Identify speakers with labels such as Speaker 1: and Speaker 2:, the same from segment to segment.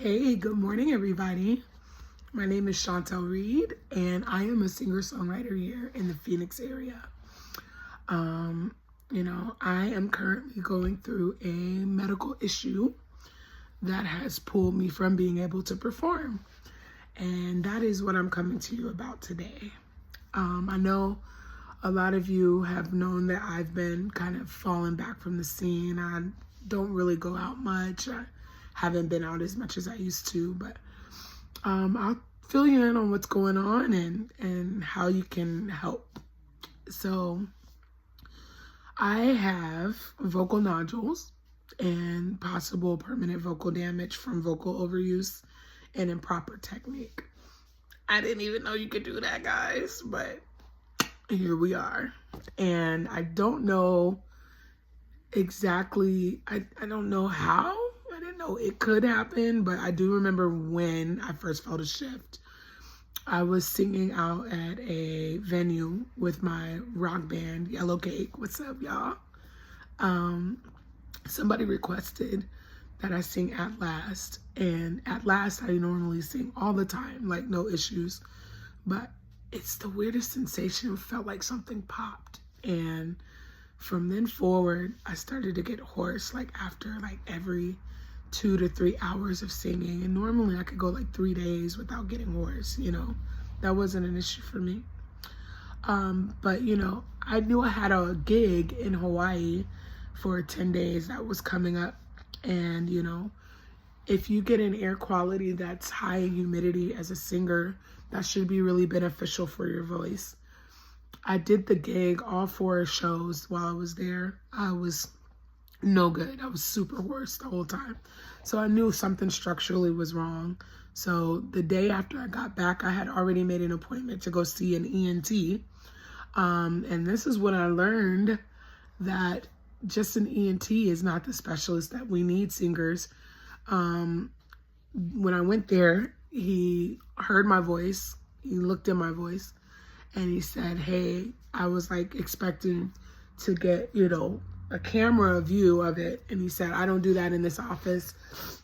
Speaker 1: Hey, good morning, everybody. My name is Shantal Reed, and I am a singer-songwriter here in the Phoenix area. I am currently going through a medical issue that has pulled me from being able to perform, and that is what I'm coming to you about today. I know a lot of you have known that I've been kind of falling back from the scene. I don't really go out much. I haven't been out as much as I used to, but I'll fill you in on what's going on and how you can help. So I have vocal nodules and possible permanent vocal damage from vocal overuse and improper technique. I didn't even know you could do that, guys, but here we are. And I don't know exactly, I don't know how. I didn't know it could happen, but I do remember when I first felt a shift. I was singing out at a venue with my rock band, Yellow Cake. What's up, y'all? Somebody requested that I sing At Last. And At Last, I normally sing all the time, like no issues. But it's the weirdest sensation. It felt like something popped. And from then forward, I started to get hoarse, like after like every 2 to 3 hours of singing. And normally I could go like 3 days without getting hoarse, that wasn't an issue for me. But I knew I had a gig in Hawaii for 10 days that was coming up. And, if you get an air quality that's high in humidity as a singer, that should be really beneficial for your voice. I did the gig, all 4 shows while I was there. I was no good. I was super hoarse the whole time. So I knew something structurally was wrong. So the day after I got back, I had already made an appointment to go see an ENT. And this is when I learned that just an ENT is not the specialist that we need singers. When I went there, he heard my voice. He looked at my voice and he said, hey, I was like expecting to get, a camera view of it. And he said, I don't do that in this office,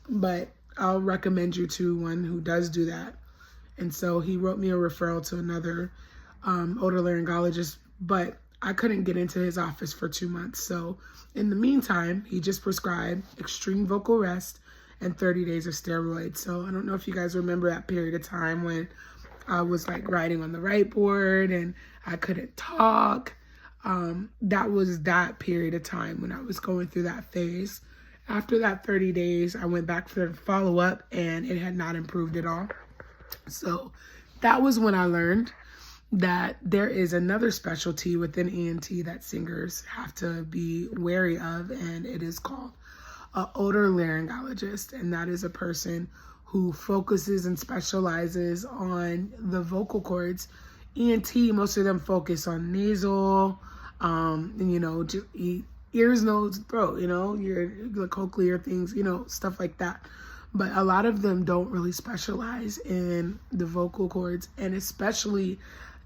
Speaker 1: but I'll recommend you to one who does do that. And so he wrote me a referral to another otolaryngologist, but I couldn't get into his office for 2 months. So in the meantime, he just prescribed extreme vocal rest and 30 days of steroids. So I don't know if you guys remember that period of time when I was like writing on the right board and I couldn't talk. That was that period of time when I was going through that phase. After that 30 days, I went back for the follow-up and it had not improved at all. So that was when I learned that there is another specialty within ENT that singers have to be wary of, and it is called an otolaryngologist. And that is a person who focuses and specializes on the vocal cords. ENT, most of them focus on nasal, ears, nose, throat, your cochlear things, stuff like that. But a lot of them don't really specialize in the vocal cords, and especially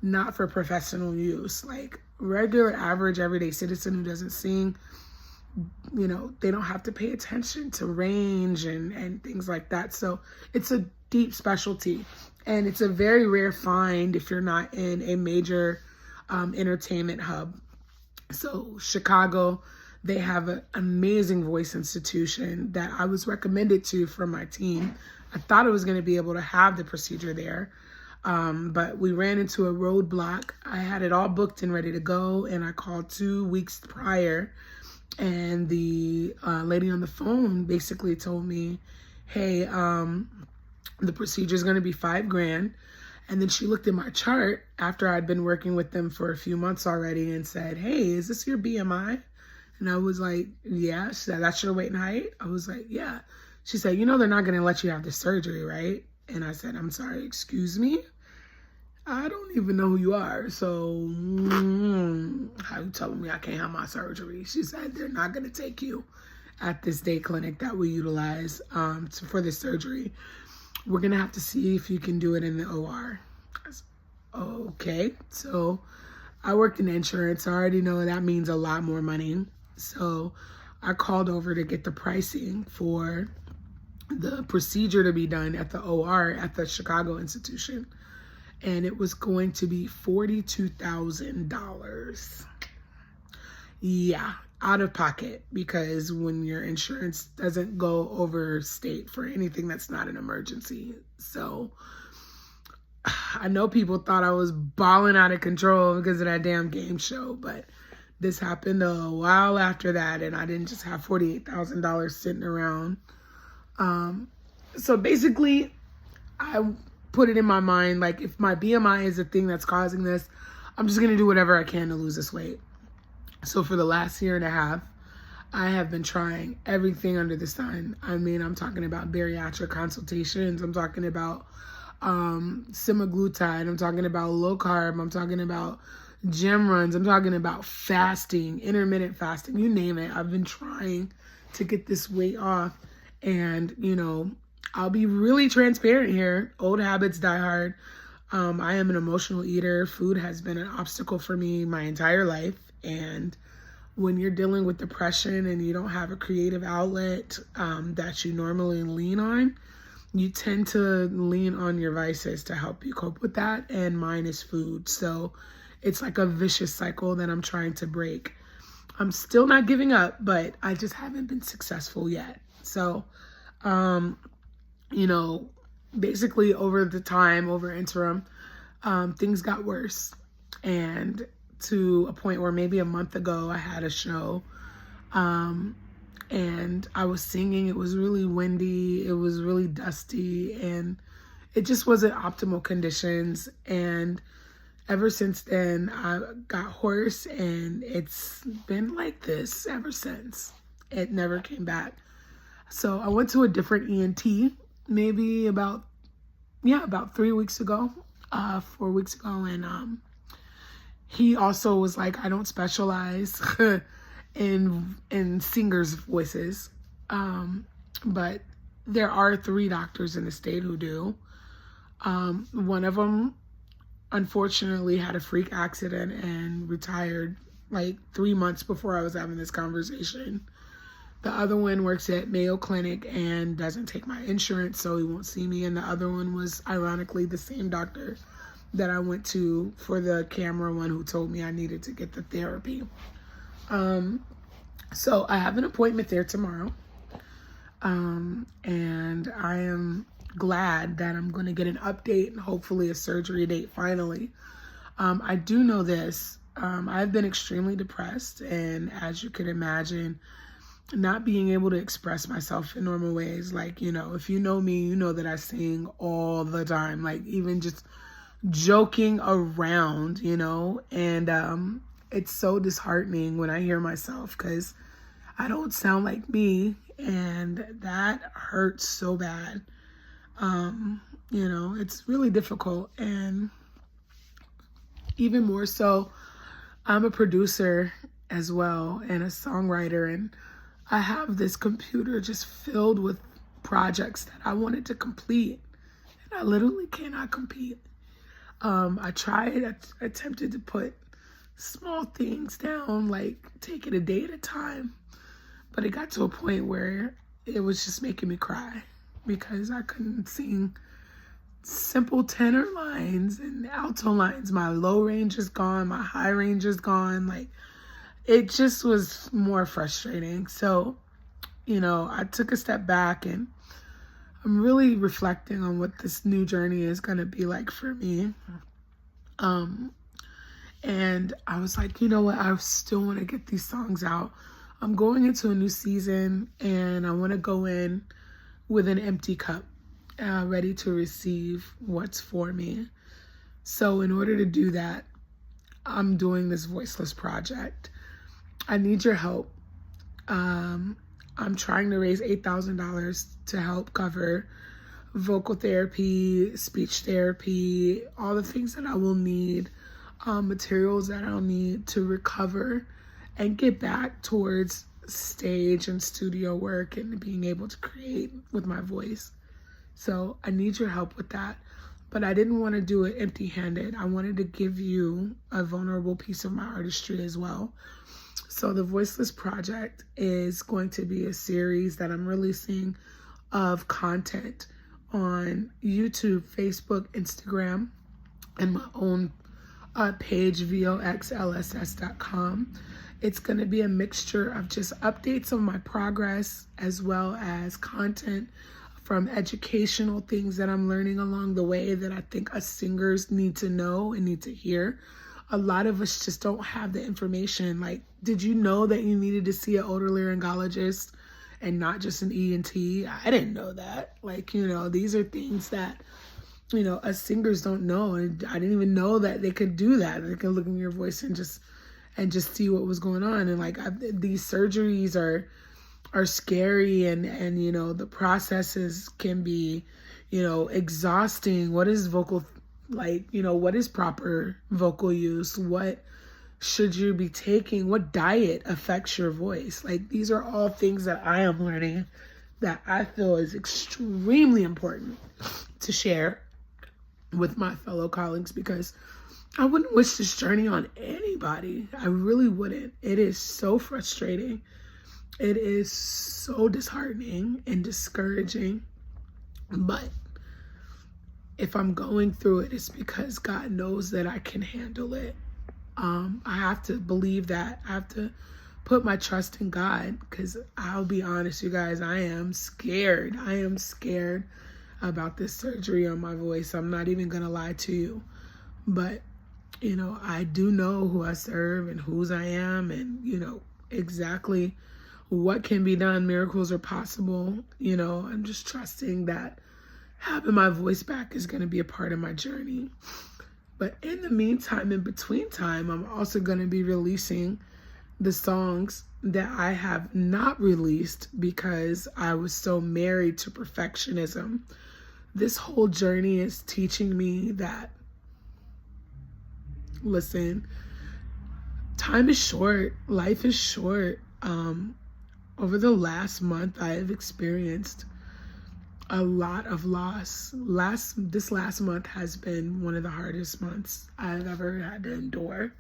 Speaker 1: not for professional use. Like regular, average, everyday citizen who doesn't sing, they don't have to pay attention to range and things like that. So it's a deep specialty, and it's a very rare find if you're not in a major entertainment hub. So Chicago, they have an amazing voice institution that I was recommended to from my team. I thought I was going to be able to have the procedure there, but we ran into a roadblock. I had it all booked and ready to go, and I called 2 weeks prior, and the lady on the phone basically told me, hey, the procedure is going to be $5,000. And then she looked at my chart after I'd been working with them for a few months already and said, hey, is this your BMI? And I was like, yeah. She said, that's your weight and height? I was like, yeah. She said, they're not going to let you have the surgery, right? And I said, I'm sorry, excuse me? I don't even know who you are. So how you telling me I can't have my surgery? She said, they're not going to take you at this day clinic that we utilize for this surgery. We're going to have to see if you can do it in the OR. I said, okay. So I worked in insurance. I already know that means a lot more money. So I called over to get the pricing for the procedure to be done at the OR at the Chicago institution. And it was going to be $42,000. Yeah, out of pocket, because when your insurance doesn't go over state for anything that's not an emergency. So I know people thought I was balling out of control because of that damn game show, but this happened a while after that, and I didn't just have $48,000 sitting around. So basically, I put it in my mind, like, if my BMI is the thing that's causing this, I'm just going to do whatever I can to lose this weight. So for the last year and a half, I have been trying everything under the sun. I mean, I'm talking about bariatric consultations. I'm talking about semaglutide. I'm talking about low carb. I'm talking about gym runs. I'm talking about fasting, intermittent fasting, you name it. I've been trying to get this weight off. And, you know, I'll be really transparent here. Old habits die hard. I am an emotional eater. Food has been an obstacle for me my entire life. And when you're dealing with depression and you don't have a creative outlet that you normally lean on, you tend to lean on your vices to help you cope with that. And mine is food. So it's like a vicious cycle that I'm trying to break. I'm still not giving up, but I just haven't been successful yet. So, you know, basically over interim, things got worse. And to a point where maybe a month ago I had a show, and I was singing. It was really windy. It was really dusty, and it just wasn't optimal conditions. And ever since then, I got hoarse, and it's been like this ever since. It never came back. So I went to a different ENT maybe about 3 weeks ago, 4 weeks ago, and he also was like, I don't specialize in singers' voices, but there are 3 doctors in the state who do. One of them, unfortunately, had a freak accident and retired like 3 months before I was having this conversation. The other one works at Mayo Clinic and doesn't take my insurance, so he won't see me. And the other one was, ironically, the same doctor that I went to for the camera one, who told me I needed to get the therapy. So I have an appointment there tomorrow. And I am glad that I'm going to get an update and hopefully a surgery date finally. I do know this. I've been extremely depressed, and as you can imagine, not being able to express myself in normal ways. Like, you know, if you know me, you know that I sing all the time, like even just joking around, you know, and it's so disheartening when I hear myself because I don't sound like me, and that hurts so bad. You know, it's really difficult. And even more so, I'm a producer as well and a songwriter, and I have this computer just filled with projects that I wanted to complete, and I literally cannot complete. I attempted to put small things down, like take it a day at a time, but it got to a point where it was just making me cry because I couldn't sing simple tenor lines and alto lines. My low range is gone, my high range is gone. Like, it just was more frustrating. So, you know, I took a step back, and I'm really reflecting on what this new journey is going to be like for me. And I was like, you know what? I still want to get these songs out. I'm going into a new season, and I want to go in with an empty cup, ready to receive what's for me. So in order to do that, I'm doing this VOXLSS project. I need your help. I'm trying to raise $8,000 to help cover vocal therapy, speech therapy, all the things that I will need, materials that I'll need to recover and get back towards stage and studio work and being able to create with my voice. So I need your help with that. But I didn't want to do it empty-handed. I wanted to give you a vulnerable piece of my artistry as well. So the VOXLSS project is going to be a series that I'm releasing of content on YouTube, Facebook, Instagram, and my own page, VOXLSS.com. It's going to be a mixture of just updates on my progress as well as content from educational things that I'm learning along the way that I think us singers need to know and need to hear. A lot of us just don't have the information. Like, did you know that you needed to see an otolaryngologist and not just an ENT? I didn't know that. Like, these are things that us singers don't know. And I didn't even know that they could do that. They could look in your voice and just see what was going on. And like, these surgeries are scary, and the processes can be, exhausting. What is vocal, what is proper vocal use? What should you be taking? What diet affects your voice? Like, these are all things that I am learning that I feel is extremely important to share with my fellow colleagues, because I wouldn't wish this journey on anybody. I really wouldn't. It is so frustrating. It is so disheartening and discouraging. But if I'm going through it, it's because God knows that I can handle it. I have to believe that. I have to put my trust in God, because I'll be honest, you guys, I am scared. I am scared about this surgery on my voice. I'm not even going to lie to you. But, I do know who I serve and whose I am, and, exactly what can be done. Miracles are possible. I'm just trusting that having my voice back is going to be a part of my journey. But in the meantime, in between time, I'm also going to be releasing the songs that I have not released because I was so married to perfectionism. This whole journey is teaching me that, listen, time is short. Life is short. Over the last month, I have experienced a lot of loss. This last month has been one of the hardest months I've ever had to endure.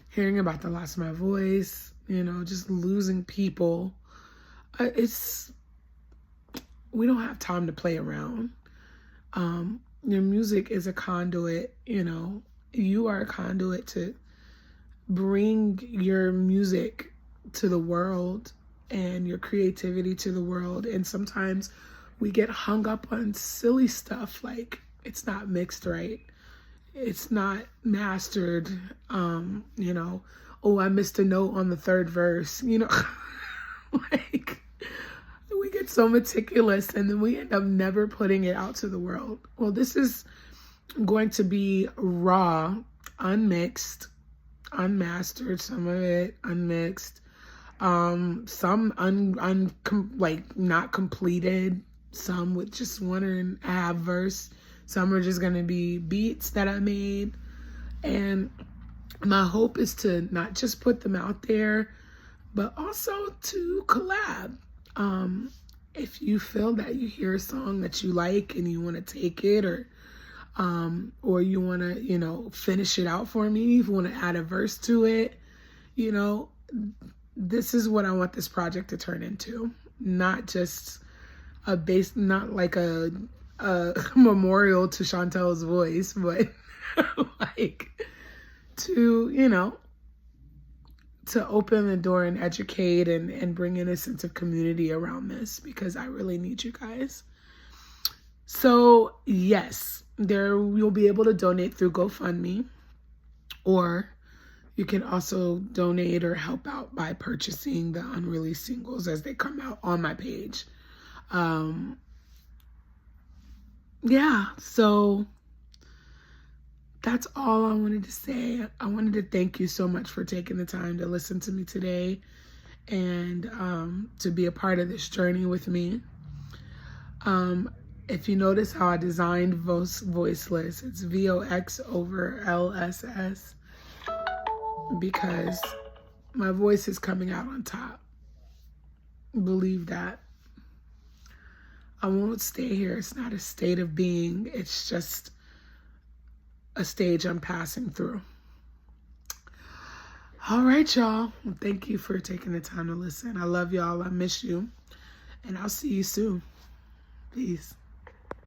Speaker 1: Hearing about the loss of my voice, just losing people. We don't have time to play around. Your music is a conduit, you are a conduit to bring your music to the world and your creativity to the world. And sometimes we get hung up on silly stuff, like it's not mixed right, it's not mastered, oh, I missed a note on the third verse, like, we get so meticulous and then we end up never putting it out to the world. Well, this is going to be raw, unmixed, unmastered, some of it unmixed, some not completed, some with just 1.5 verse, some are just gonna be beats that I made. And my hope is to not just put them out there, but also to collab. If you feel that you hear a song that you like and you want to take it, or you want to, finish it out for me, if you want to add a verse to it, this is what I want this project to turn into. Not just not like a memorial to Shantal's voice, but like to, to open the door and educate and bring in a sense of community around this, because I really need you guys. So yes, you'll be able to donate through GoFundMe, or you can also donate or help out by purchasing the unreleased singles as they come out on my page. Yeah, so that's all I wanted to say. I wanted to thank you so much for taking the time to listen to me today and to be a part of this journey with me. If you notice how I designed VOXLSS, it's VOXLSS, because my voice is coming out on top. Believe that. I won't stay here. It's not a state of being. It's just a stage I'm passing through. All right, y'all. Well, thank you for taking the time to listen. I love y'all. I miss you. And I'll see you soon. Peace.